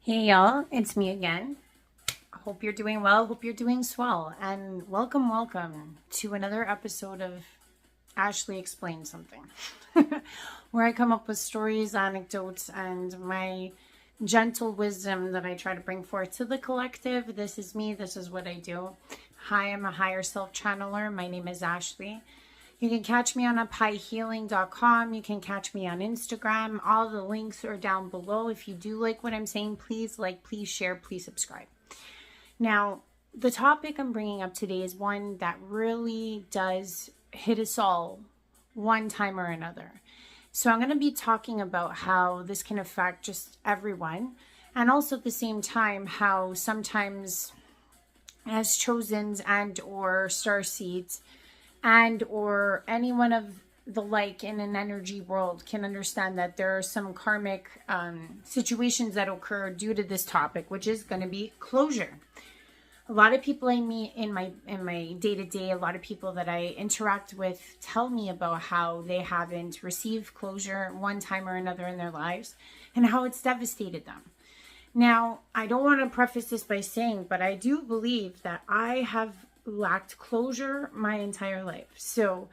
Hey y'all, it's me again. Hope you're doing well, hope you're doing swell, and welcome to another episode of Ashley Explains Something, where I come up with stories, anecdotes, and my gentle wisdom that I try to bring forth to the collective. This is me, this is what I do. Hi, I'm a higher self channeler. My name is Ashley. You can catch me on uphighhealing.com. You can catch me on Instagram. All the links are down below. If you do like what I'm saying, please like, please share, please subscribe. Now, the topic I'm bringing up today is one that really does hit us all one time or another. So I'm going to be talking about how this can affect just everyone, and also at the same time how sometimes as chosens and or starseeds and or anyone of the like in an energy world can understand that there are some karmic situations that occur due to this topic, which is going to be closure. A lot of people I meet in my day-to-day, a lot of people that I interact with tell me about how they haven't received closure one time or another in their lives and how it's devastated them. Now, I don't want to preface this by saying, but I do believe that I have lacked closure my entire life. So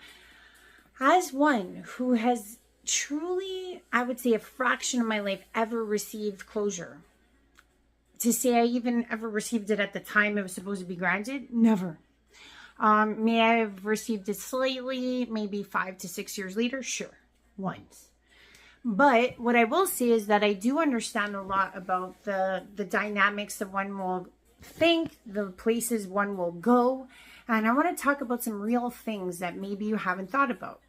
as one who has truly, I would say, a fraction of my life ever received closure, to say I even ever received it at the time it was supposed to be granted, never. May I have received it slightly, maybe 5 to 6 years later? Sure, once. But what I will say is that I do understand a lot about the dynamics of one will think, the places one will go. And I want to talk about some real things that maybe you haven't thought about.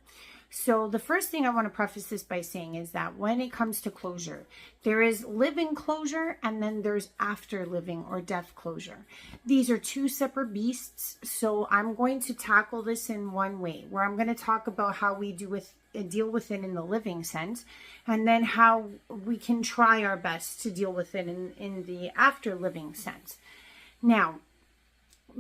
So the first thing I want to preface this by saying is that when it comes to closure, there is living closure and then there's after living or death closure. These are two separate beasts. So I'm going to tackle this in one way, where I'm going to talk about how we deal with it in the living sense, and then how we can try our best to deal with it in the after living sense. Now,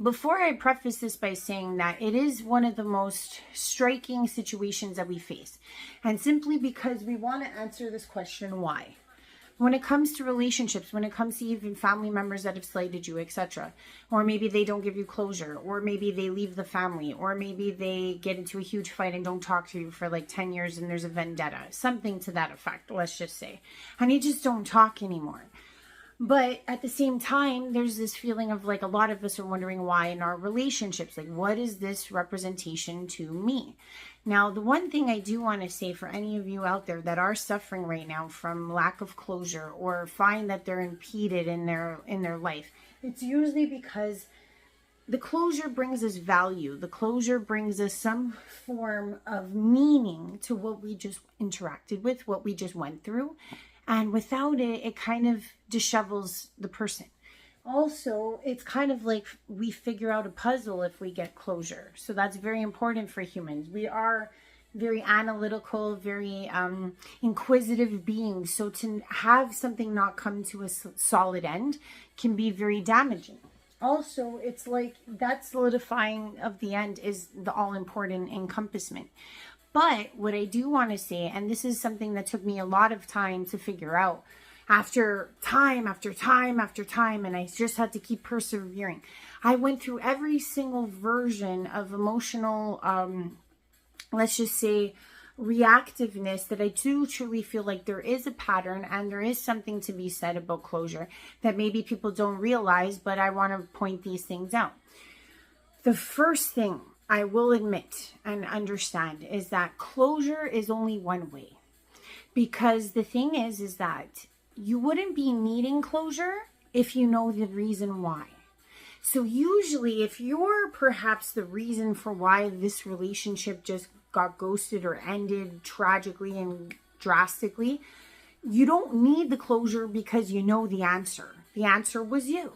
before I preface this by saying that it is one of the most striking situations that we face, and simply because we want to answer this question, why? When it comes to relationships, when it comes to even family members that have slighted you, etc., or maybe they don't give you closure, or maybe they leave the family, or maybe they get into a huge fight and don't talk to you for like 10 years and there's a vendetta, something to that effect, let's just say, and you just don't talk anymore. But at the same time, there's this feeling of like a lot of us are wondering why in our relationships, like what is this representation to me? Now, the one thing I do want to say for any of you out there that are suffering right now from lack of closure or find that they're impeded in their life, it's usually because the closure brings us value. The closure brings us some form of meaning to what we just interacted with, what we just went through. And without it, it kind of dishevels the person. Also, it's kind of like we figure out a puzzle if we get closure. So that's very important for humans. We are very analytical, very inquisitive beings. So to have something not come to a solid end can be very damaging. Also, it's like that solidifying of the end is the all-important encompassment. But what I do want to say, and this is something that took me a lot of time to figure out, after time after time after time, and I just had to keep persevering. I went through every single version of emotional, let's just say, reactiveness that I do truly feel like there is a pattern and there is something to be said about closure that maybe people don't realize, but I want to point these things out. The first thing I will admit and understand is that closure is only one way. Because the thing is that you wouldn't be needing closure if you know the reason why. So usually if you're perhaps the reason for why this relationship just got ghosted or ended tragically and drastically, you don't need the closure because you know the answer. The answer was you.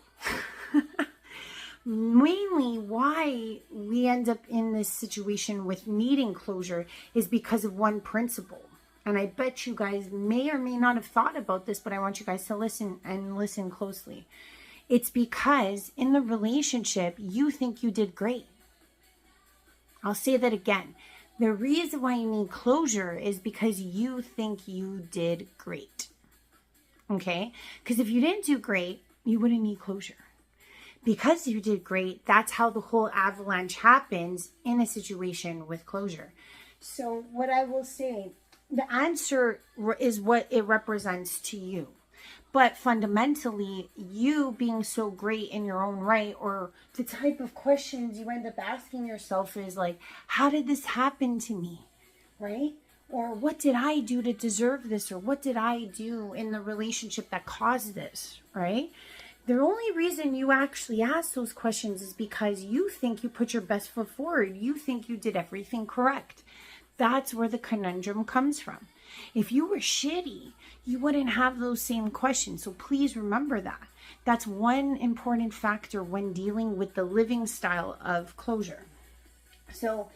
Mainly why we end up in this situation with needing closure is because of one principle. And I bet you guys may or may not have thought about this, but I want you guys to listen and listen closely. It's because in the relationship, you think you did great. I'll say that again. The reason why you need closure is because you think you did great. Okay? Because if you didn't do great, you wouldn't need closure. Because you did great, that's how the whole avalanche happens in a situation with closure. So what I will say, the answer is what it represents to you. But fundamentally, you being so great in your own right, or the type of questions you end up asking yourself is like, how did this happen to me? Right? Or what did I do to deserve this? Or what did I do in the relationship that caused this? Right? The only reason you actually ask those questions is because you think you put your best foot forward. You think you did everything correct. That's where the conundrum comes from. If you were shitty, you wouldn't have those same questions. So please remember that. That's one important factor when dealing with the living style of closure. So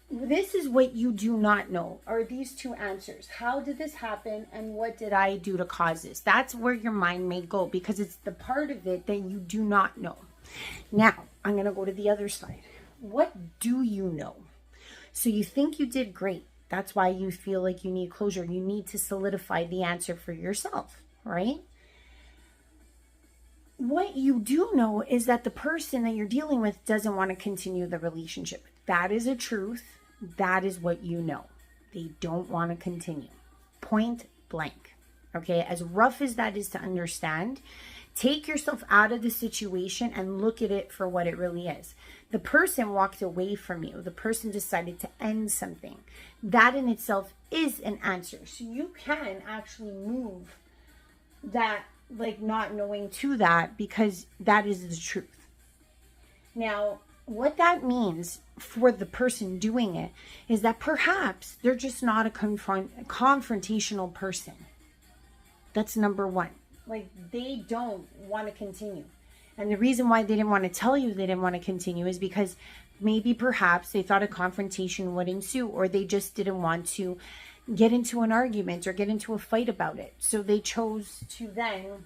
this is what you do not know, are these two answers. How did this happen and what did I do to cause this? That's where your mind may go because it's the part of it that you do not know. Now, I'm going to go to the other side. What do you know? So you think you did great. That's why you feel like you need closure. You need to solidify the answer for yourself, right? What you do know is that the person that you're dealing with doesn't want to continue the relationship. That is a truth. That is what you know. They don't want to continue. Point blank. Okay, as rough as that is to understand, take yourself out of the situation and look at it for what it really is. The person walked away from you. The person decided to end something. That in itself is an answer. So you can actually move that, like not knowing to that, because that is the truth. Now, what that means for the person doing it is that perhaps they're just not a confrontational person. That's number one. Like, they don't want to continue. And the reason why they didn't want to tell you they didn't want to continue is because maybe perhaps they thought a confrontation would ensue, or they just didn't want to get into an argument or get into a fight about it. So they chose to then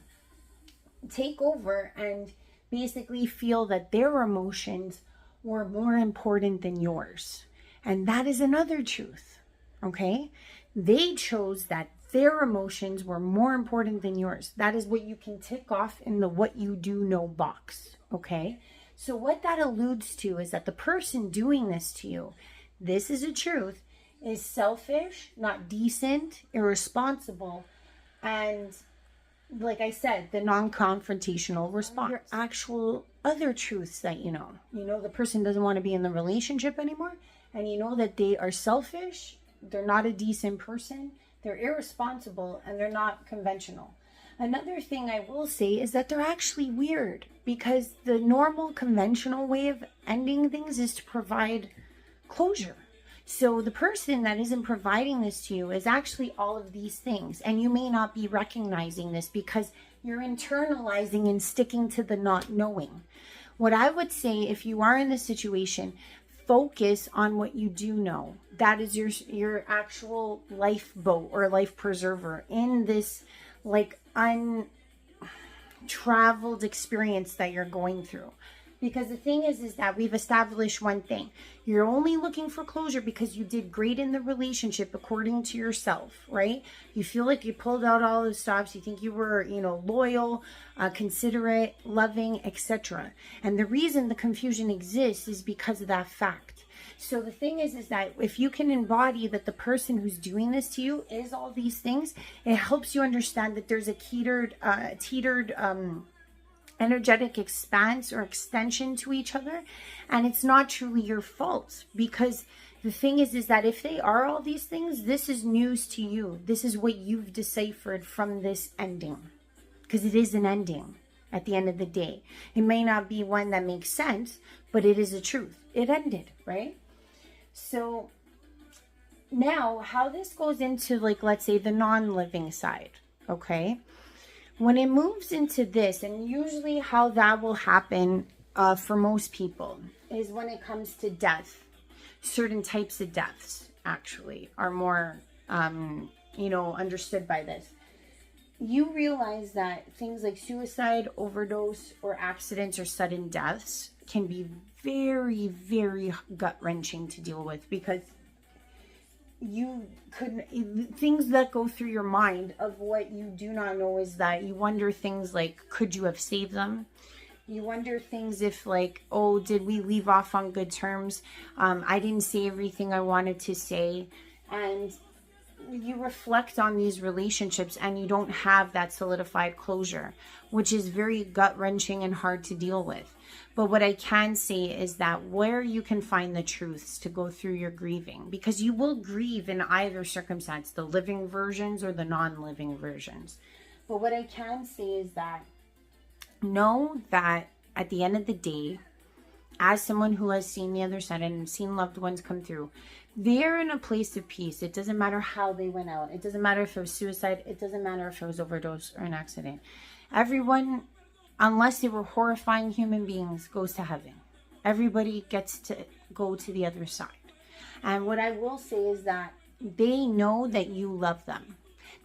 take over and basically feel that their emotions were more important than yours. And that is another truth. Okay? They chose that their emotions were more important than yours. That is what you can tick off in the what you do know box. Okay? So what that alludes to is that the person doing this to you, this is a truth, is selfish, not decent, irresponsible, and like I said, the non-confrontational response. Your actual other truths that you know. You know the person doesn't want to be in the relationship anymore, and you know that they are selfish, they're not a decent person, they're irresponsible, and they're not conventional. Another thing I will say is that they're actually weird, because the normal conventional way of ending things is to provide closure. So the person that isn't providing this to you is actually all of these things. And you may not be recognizing this because you're internalizing and sticking to the not knowing. What I would say, if you are in this situation, focus on what you do know. That is your actual lifeboat or life preserver in this like untraveled experience that you're going through. Because the thing is that we've established one thing. You're only looking for closure because you did great in the relationship according to yourself, right? You feel like you pulled out all the stops. You think you were, loyal, considerate, loving, etc. And the reason the confusion exists is because of that fact. So the thing is that if you can embody that the person who's doing this to you is all these things, it helps you understand that there's a teetered energetic expanse or extension to each other, and it's not truly your fault. Because the thing is that if they are all these things, this is news to you. This is what you've deciphered from this ending, because it is an ending at the end of the day. It may not be one that makes sense, but it is a truth. It ended, right? So now how this goes into, like, let's say the non-living side, okay? When it moves into this, and usually how that will happen for most people is when it comes to death. Certain types of deaths actually are more, understood by this. You realize that things like suicide, overdose, or accidents or sudden deaths can be very, very gut-wrenching to deal with, because you could, things that go through your mind of what you do not know is that you wonder things like, could you have saved them? You wonder things if like, oh, did we leave off on good terms? I didn't say everything I wanted to say. And you reflect on these relationships and you don't have that solidified closure, which is very gut-wrenching and hard to deal with. But what I can say is that where you can find the truths to go through your grieving, because you will grieve in either circumstance, the living versions or the non-living versions. But what I can say is that know that at the end of the day, as someone who has seen the other side and seen loved ones come through, they're in a place of peace. It doesn't matter how they went out. It doesn't matter if it was suicide. It doesn't matter if it was overdose or an accident. Everyone, unless they were horrifying human beings, goes to heaven. Everybody gets to go to the other side. And what I will say is that they know that you love them.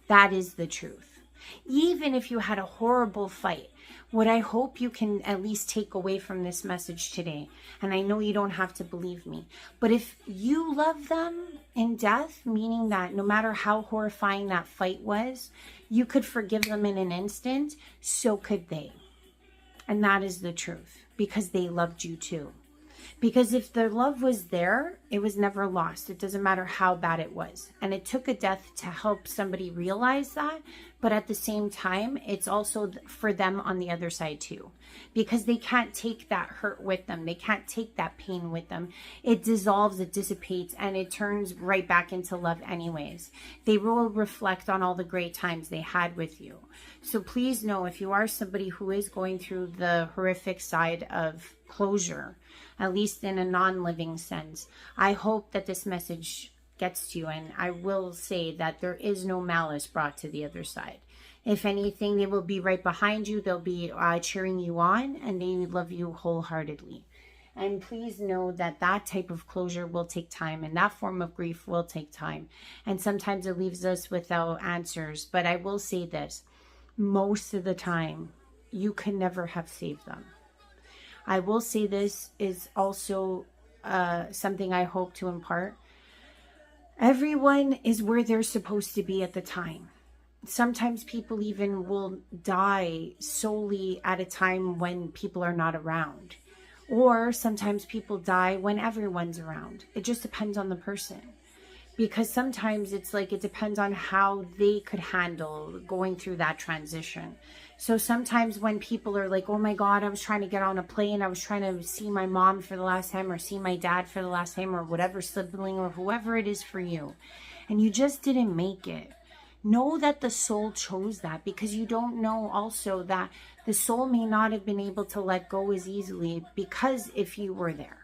That is the truth. Even if you had a horrible fight, what I hope you can at least take away from this message today, and I know you don't have to believe me, but if you love them in death, meaning that no matter how horrifying that fight was, you could forgive them in an instant, so could they. And that is the truth, because they loved you too. Because if their love was there, it was never lost. It doesn't matter how bad it was. And it took a death to help somebody realize that. But at the same time, it's also for them on the other side too. Because they can't take that hurt with them. They can't take that pain with them. It dissolves, it dissipates, and it turns right back into love anyways. They will reflect on all the great times they had with you. So please know, if you are somebody who is going through the horrific side of closure, at least in a non-living sense, I hope that this message gets to you. And I will say that there is no malice brought to the other side. If anything, they will be right behind you. They'll be cheering you on, and they love you wholeheartedly. And please know that that type of closure will take time, and that form of grief will take time. And sometimes it leaves us without answers. But I will say this, most of the time, you can never have saved them. I will say this is also something I hope to impart. Everyone is where they're supposed to be at the time. Sometimes people even will die solely at a time when people are not around. Or sometimes people die when everyone's around. It just depends on the person. Because sometimes it's like it depends on how they could handle going through that transition. So sometimes when people are like, oh my God, I was trying to get on a plane, I was trying to see my mom for the last time, or see my dad for the last time, or whatever sibling or whoever it is for you, and you just didn't make it. Know that the soul chose that, because you don't know also that the soul may not have been able to let go as easily because if you were there,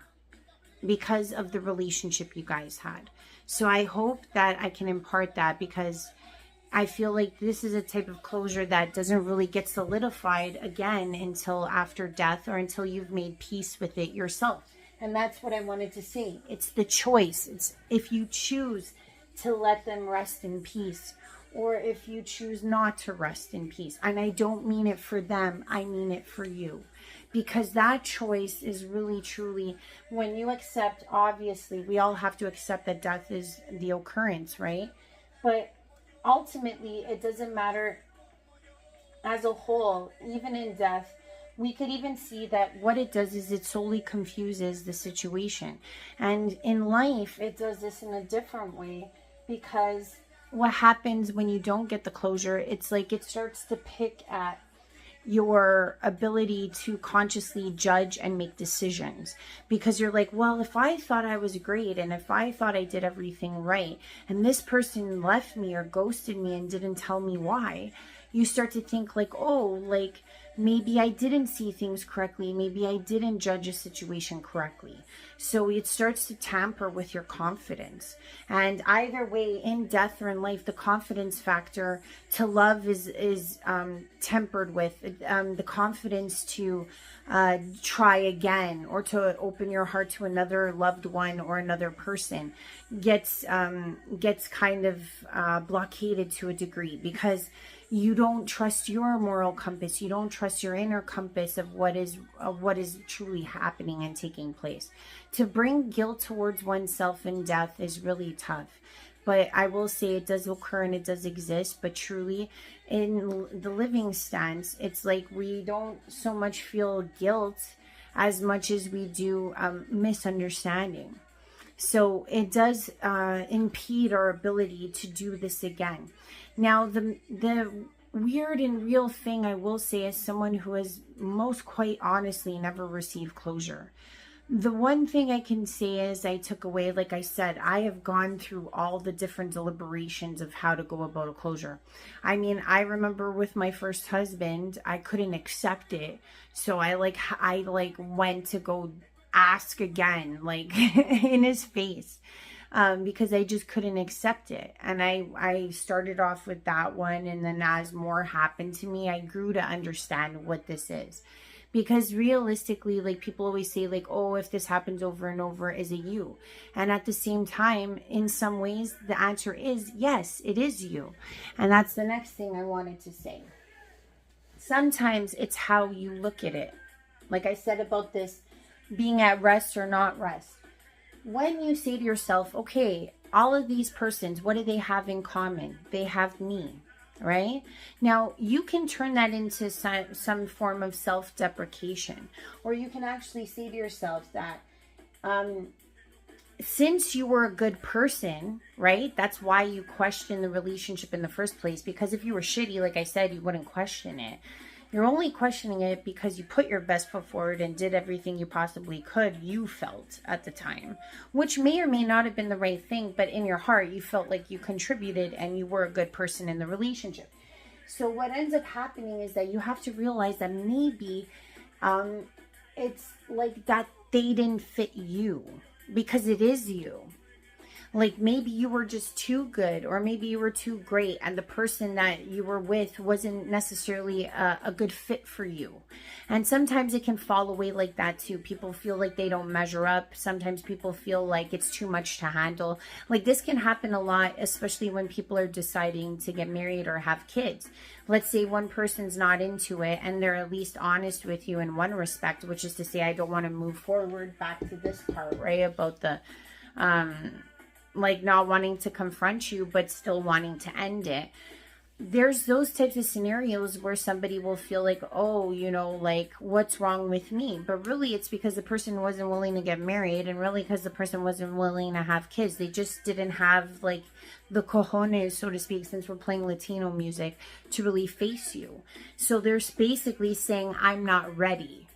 because of the relationship you guys had. So I hope that I can impart that, because I feel like this is a type of closure that doesn't really get solidified again until after death, or until you've made peace with it yourself. And that's what I wanted to say. It's the choice. It's if you choose to let them rest in peace, or if you choose not to rest in peace. And I don't mean it for them, I mean it for you. Because that choice is really, truly, when you accept, obviously, we all have to accept that death is the occurrence, right? But ultimately, it doesn't matter as a whole. Even in death, we could even see that what it does is it solely confuses the situation. And in life, it does this in a different way, because what happens when you don't get the closure, it's like it starts to pick at your ability to consciously judge and make decisions, because you're like, well, if I thought I was great, and if I thought I did everything right, and this person left me or ghosted me and didn't tell me why, you start to think like, oh, like maybe I didn't see things correctly, maybe I didn't judge a situation correctly. So it starts to tamper with your confidence. And either way, in death or in life, the confidence factor to love is tempered with the confidence to try again, or to open your heart to another loved one or another person gets kind of blockaded to a degree, because you don't trust your moral compass. You don't trust your inner compass of what is truly happening and taking place. To bring guilt towards oneself in death is really tough, But I will say it does occur and it does exist. But truly, in the living stance, it's like we don't so much feel guilt as much as we do misunderstanding. So it does impede our ability to do this again. Now, the weird and real thing I will say, as someone who has most quite honestly never received closure, the one thing I can say is I took away, like I said, I have gone through all the different deliberations of how to go about a closure. I mean, I remember with my first husband, I couldn't accept it. So I went to go ask again, like in his face, because I just couldn't accept it. And I started off with that one. And then as more happened to me, I grew to understand what this is. Because realistically, like people always say, like, oh, if this happens over and over, is it you? And at the same time, in some ways, the answer is yes, it is you. And that's the next thing I wanted to say. Sometimes it's how you look at it. Like I said about this being at rest or not rest. When you say to yourself, okay, all of these persons, what do they have in common? They have me. Right? Now, you can turn that into some form of self-deprecation, or you can actually say to yourself that since you were a good person, right? That's why you question the relationship in the first place, because if you were shitty, like I said, you wouldn't question it. You're only questioning it because you put your best foot forward and did everything you possibly could, you felt at the time, which may or may not have been the right thing, but in your heart, you felt like you contributed and you were a good person in the relationship. So what ends up happening is that you have to realize that maybe it's like that they didn't fit you, because it is you. Like maybe you were just too good, or maybe you were too great, and the person that you were with wasn't necessarily a good fit for you. And sometimes it can fall away like that too. People feel like they don't measure up. Sometimes people feel like it's too much to handle. Like this can happen a lot, especially when people are deciding to get married or have kids. Let's say one person's not into it and they're at least honest with you in one respect, which is to say, I don't want to move forward. Back to this part, right? About the like not wanting to confront you, but still wanting to end it. There's those types of scenarios where somebody will feel like, oh, you know, like what's wrong with me? But really it's because the person wasn't willing to get married, and really because the person wasn't willing to have kids. They just didn't have like the cojones, so to speak, since we're playing Latino music, to really face you. So they're basically saying, I'm not ready.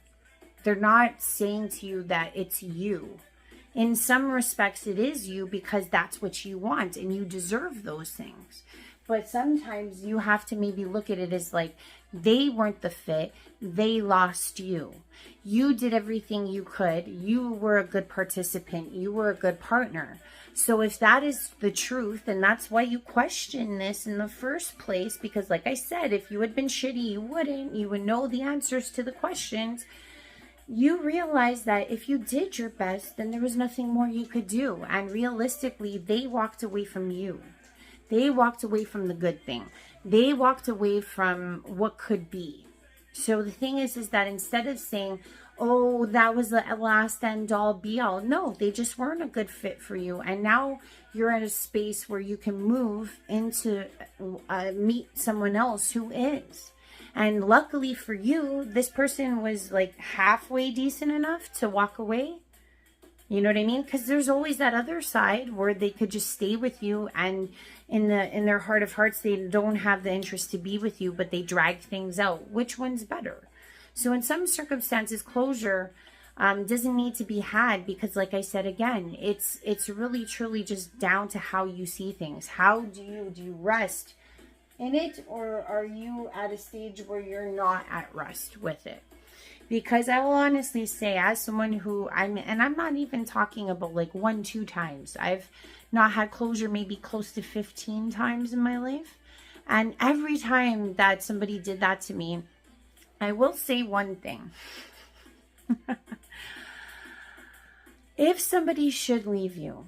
They're not saying to you that it's you. In some respects, it is you, because that's what you want and you deserve those things. But sometimes you have to maybe look at it as like, they weren't the fit. They lost you. You did everything you could. You were a good participant. You were a good partner. So if that is the truth, and that's why you question this in the first place, because like I said, if you had been shitty, you wouldn't. You would know the answers to the questions. You realize that if you did your best, then there was nothing more you could do. And realistically, they walked away from you. They walked away from the good thing. They walked away from what could be. So the thing is that instead of saying, oh, that was the last end all be all, no, they just weren't a good fit for you. And now you're at a space where you can move into meet someone else who is. And luckily for you, this person was like halfway decent enough to walk away. You know what I mean? Because there's always that other side where they could just stay with you, and in their heart of hearts, they don't have the interest to be with you, but they drag things out. Which one's better? So in some circumstances, closure doesn't need to be had, because like I said again, it's really truly just down to how you see things. How do you rest in it, or are you at a stage where you're not at rest with it? Because I will honestly say, as someone who I'm not even talking about like 1-2 times. I've not had closure maybe close to 15 times in my life. And every time that somebody did that to me, I will say one thing. If somebody should leave you,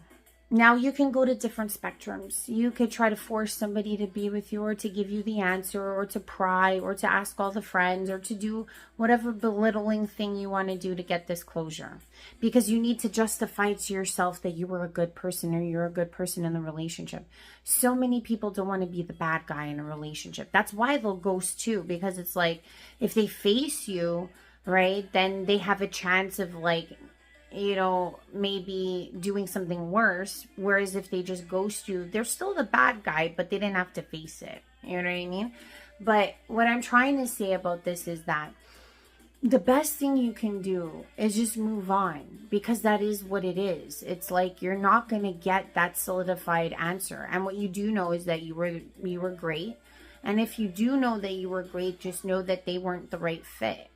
Now you can go to different spectrums. You could try to force somebody to be with you, or to give you the answer, or to pry, or to ask all the friends, or to do whatever belittling thing you want to do to get this closure. Because you need to justify to yourself that you were a good person, or you're a good person in the relationship. So many people don't want to be the bad guy in a relationship. That's why they'll ghost too, because it's like, if they face you, right, then they have a chance of like, you know, maybe doing something worse. Whereas if they just ghost you, they're still the bad guy, but they didn't have to face it. You know what I mean? But what I'm trying to say about this is that the best thing you can do is just move on, because that is what it is. It's like, you're not going to get that solidified answer. And what you do know is that you were great. And if you do know that you were great, just know that they weren't the right fit.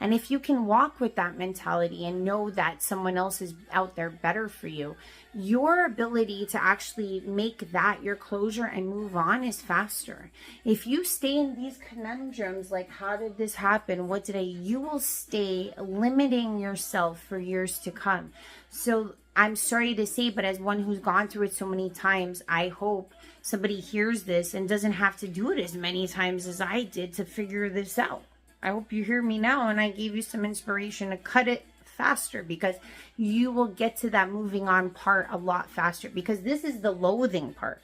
And if you can walk with that mentality and know that someone else is out there better for you, your ability to actually make that your closure and move on is faster. If you stay in these conundrums, like, how did this happen? What did you will stay limiting yourself for years to come. So I'm sorry to say, but as one who's gone through it so many times, I hope somebody hears this and doesn't have to do it as many times as I did to figure this out. I hope you hear me now, and I gave you some inspiration to cut it faster, because you will get to that moving on part a lot faster, because this is the loathing part.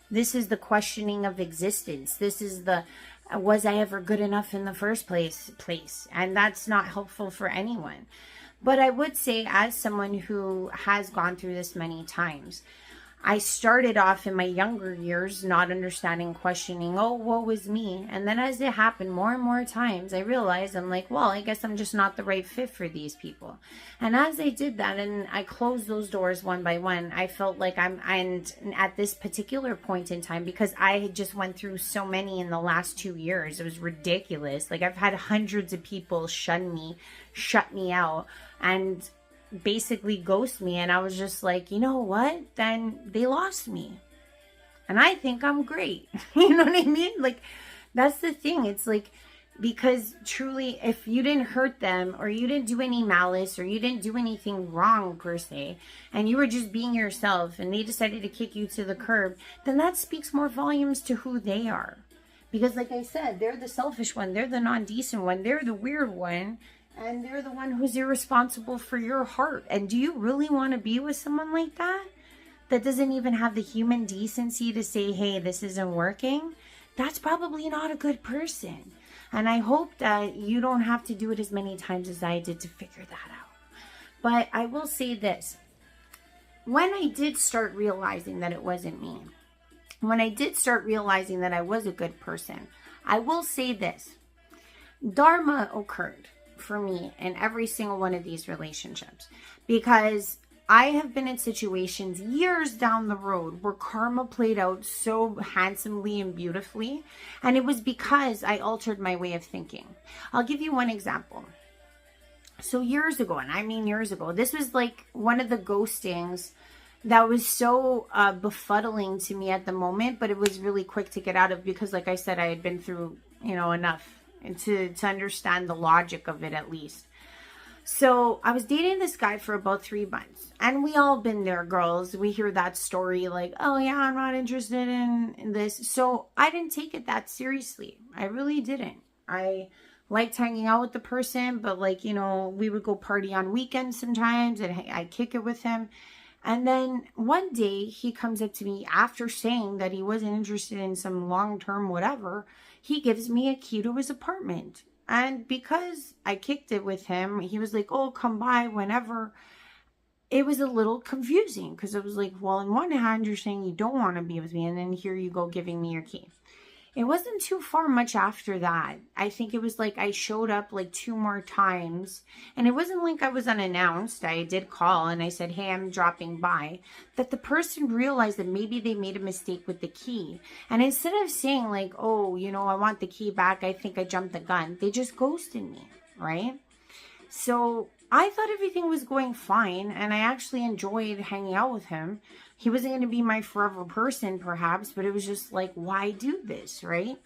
This is the questioning of existence. This is the, was I ever good enough in the first place? And that's not helpful for anyone. But I would say, as someone who has gone through this many times, I started off in my younger years not understanding, questioning, oh, woe was me. And then as it happened more and more times, I realized, I'm like, well, I guess I'm just not the right fit for these people. And as I did that and I closed those doors one by one, I felt like and at this particular point in time, because I had just went through so many in the last 2 years, it was ridiculous. Like, I've had hundreds of people shut me out, and basically ghost me. And I was just like, you know what? Then they lost me. And I think I'm great. You know what I mean? Like, that's the thing. It's like, because truly, if you didn't hurt them, or you didn't do any malice, or you didn't do anything wrong per se, and you were just being yourself, and they decided to kick you to the curb, then that speaks more volumes to who they are. Because like I said, they're the selfish one. They're the non-decent one. They're the weird one. And they're the one who's irresponsible for your heart. And do you really want to be with someone like that? That doesn't even have the human decency to say, hey, this isn't working? That's probably not a good person. And I hope that you don't have to do it as many times as I did to figure that out. But I will say this. When I did start realizing that it wasn't me, when I did start realizing that I was a good person, I will say this. Dharma occurred for me in every single one of these relationships, because I have been in situations years down the road where karma played out so handsomely and beautifully, and it was because I altered my way of thinking. I'll give you one example. So years ago, and I mean years ago, this was like one of the ghostings that was so befuddling to me at the moment, but it was really quick to get out of, because like I said, I had been through, enough and to understand the logic of it at least. So I was dating this guy for about 3 months, and we all been there, girls. We hear that story like, oh yeah, I'm not interested in this. So I didn't take it that seriously. I really didn't. I liked hanging out with the person, but like, we would go party on weekends sometimes, and I'd kick it with him. And then one day he comes up to me after saying that he wasn't interested in some long-term whatever. He gives me a key to his apartment. And because I kicked it with him, he was like, oh, come by whenever. It was a little confusing, because it was like, well, on one hand, you're saying you don't want to be with me, and then here you go giving me your key. It wasn't too far much after that. I think it was like I showed up like 2 more times, and it wasn't like I was unannounced. I did call and I said, hey, I'm dropping by. That the person realized that maybe they made a mistake with the key. And instead of saying like, oh, I want the key back, I think I jumped the gun, they just ghosted me, right? So I thought everything was going fine, and I actually enjoyed hanging out with him. He wasn't going to be my forever person, perhaps, but it was just like, why do this, right?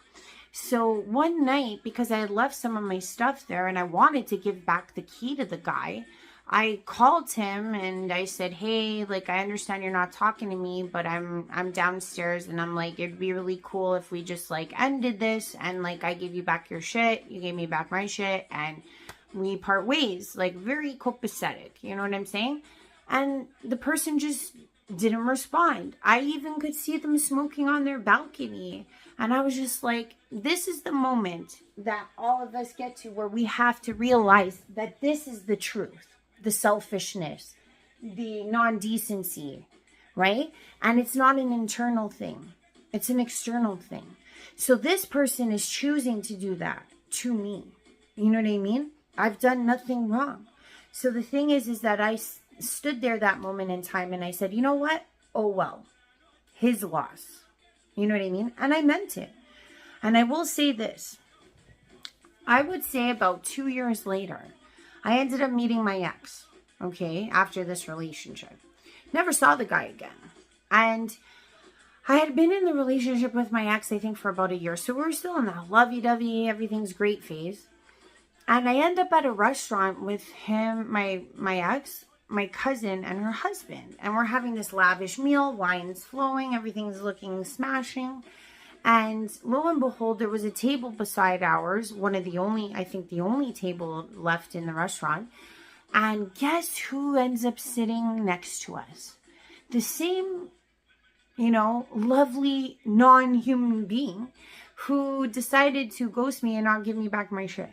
So one night, because I had left some of my stuff there and I wanted to give back the key to the guy, I called him and I said, hey, like, I understand you're not talking to me, but I'm downstairs, and I'm like, it'd be really cool if we just like ended this, and like I give you back your shit, you gave me back my shit, and we part ways. Like, very copacetic, you know what I'm saying? And the person just didn't respond. I even could see them smoking on their balcony. And I was just like, this is the moment that all of us get to where we have to realize that this is the truth, the selfishness, the non-decency, right? And it's not an internal thing. It's an external thing. So this person is choosing to do that to me. You know what I mean? I've done nothing wrong. So the thing is that I stood there that moment in time and I said, you know what? Oh, well, his loss. You know what I mean? And I meant it. And I will say this. I would say about 2 years later, I ended up meeting my ex, okay, after this relationship. Never saw the guy again. And I had been in the relationship with my ex, I think, for about a year. So we were still in that lovey-dovey, everything's great phase. And I end up at a restaurant with him, my ex, my cousin, and her husband. And we're having this lavish meal, wine's flowing, everything's looking smashing. And lo and behold, there was a table beside ours, I think the only table left in the restaurant. And guess who ends up sitting next to us? The same, lovely non-human being who decided to ghost me and not give me back my shit.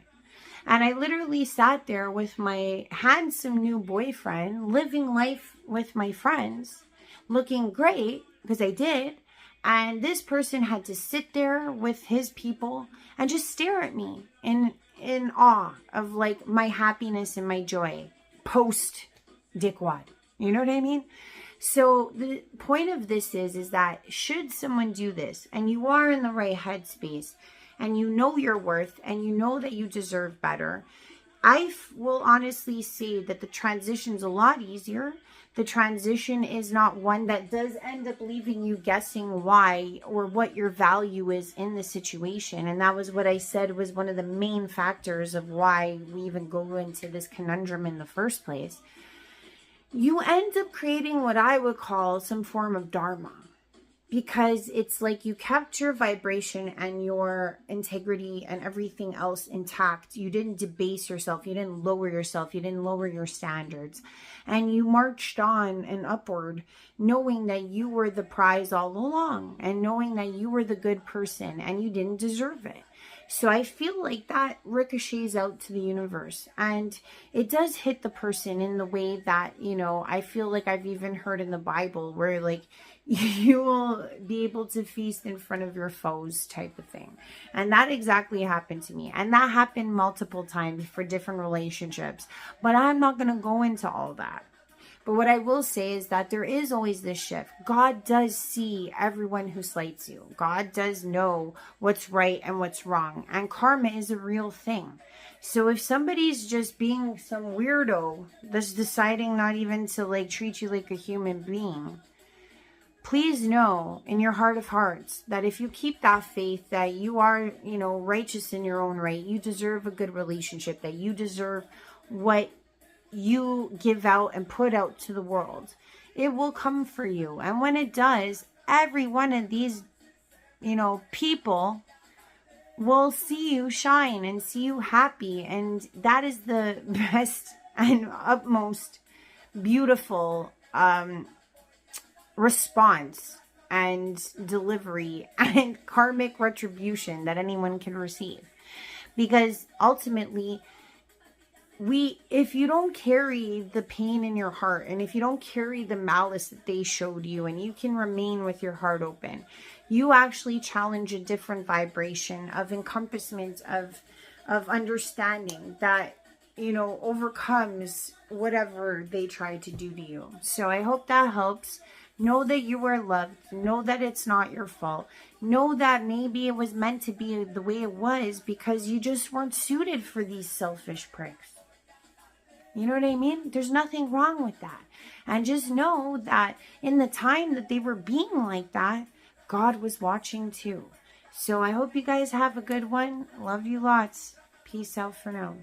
And I literally sat there with my handsome new boyfriend, living life with my friends, looking great, because I did. And this person had to sit there with his people and just stare at me in awe of like my happiness and my joy post dickwad. You know what I mean? So the point of this is that should someone do this and you are in the right headspace, and you know your worth, and you know that you deserve better, I will honestly say that the transition's a lot easier. The transition is not one that does end up leaving you guessing why or what your value is in the situation. And that was what I said was one of the main factors of why we even go into this conundrum in the first place. You end up creating what I would call some form of dharma. Because it's like you kept your vibration and your integrity and everything else intact. You didn't debase yourself. You didn't lower yourself. You didn't lower your standards. And you marched on and upward, knowing that you were the prize all along. And knowing that you were the good person and you didn't deserve it. So I feel like that ricochets out to the universe. And it does hit the person in the way that, I feel like I've even heard in the Bible where like, you will be able to feast in front of your foes type of thing. And that exactly happened to me. And that happened multiple times for different relationships. But I'm not going to go into all that. But what I will say is that there is always this shift. God does see everyone who slights you. God does know what's right and what's wrong. And karma is a real thing. So if somebody's just being some weirdo that's deciding not even to like treat you like a human being, please know in your heart of hearts that if you keep that faith that you are, righteous in your own right, you deserve a good relationship, that you deserve what you give out and put out to the world, it will come for you. And when it does, every one of these, people will see you shine and see you happy. And that is the best and utmost beautiful, response and delivery and karmic retribution that anyone can receive. Because ultimately, if you don't carry the pain in your heart, and if you don't carry the malice that they showed you, and you can remain with your heart open, you actually challenge a different vibration of encompassment, of understanding that overcomes whatever they try to do to you. So I hope that helps. Know that you are loved. Know that it's not your fault. Know that maybe it was meant to be the way it was because you just weren't suited for these selfish pricks. You know what I mean? There's nothing wrong with that. And just know that in the time that they were being like that, God was watching too. So I hope you guys have a good one. Love you lots. Peace out for now.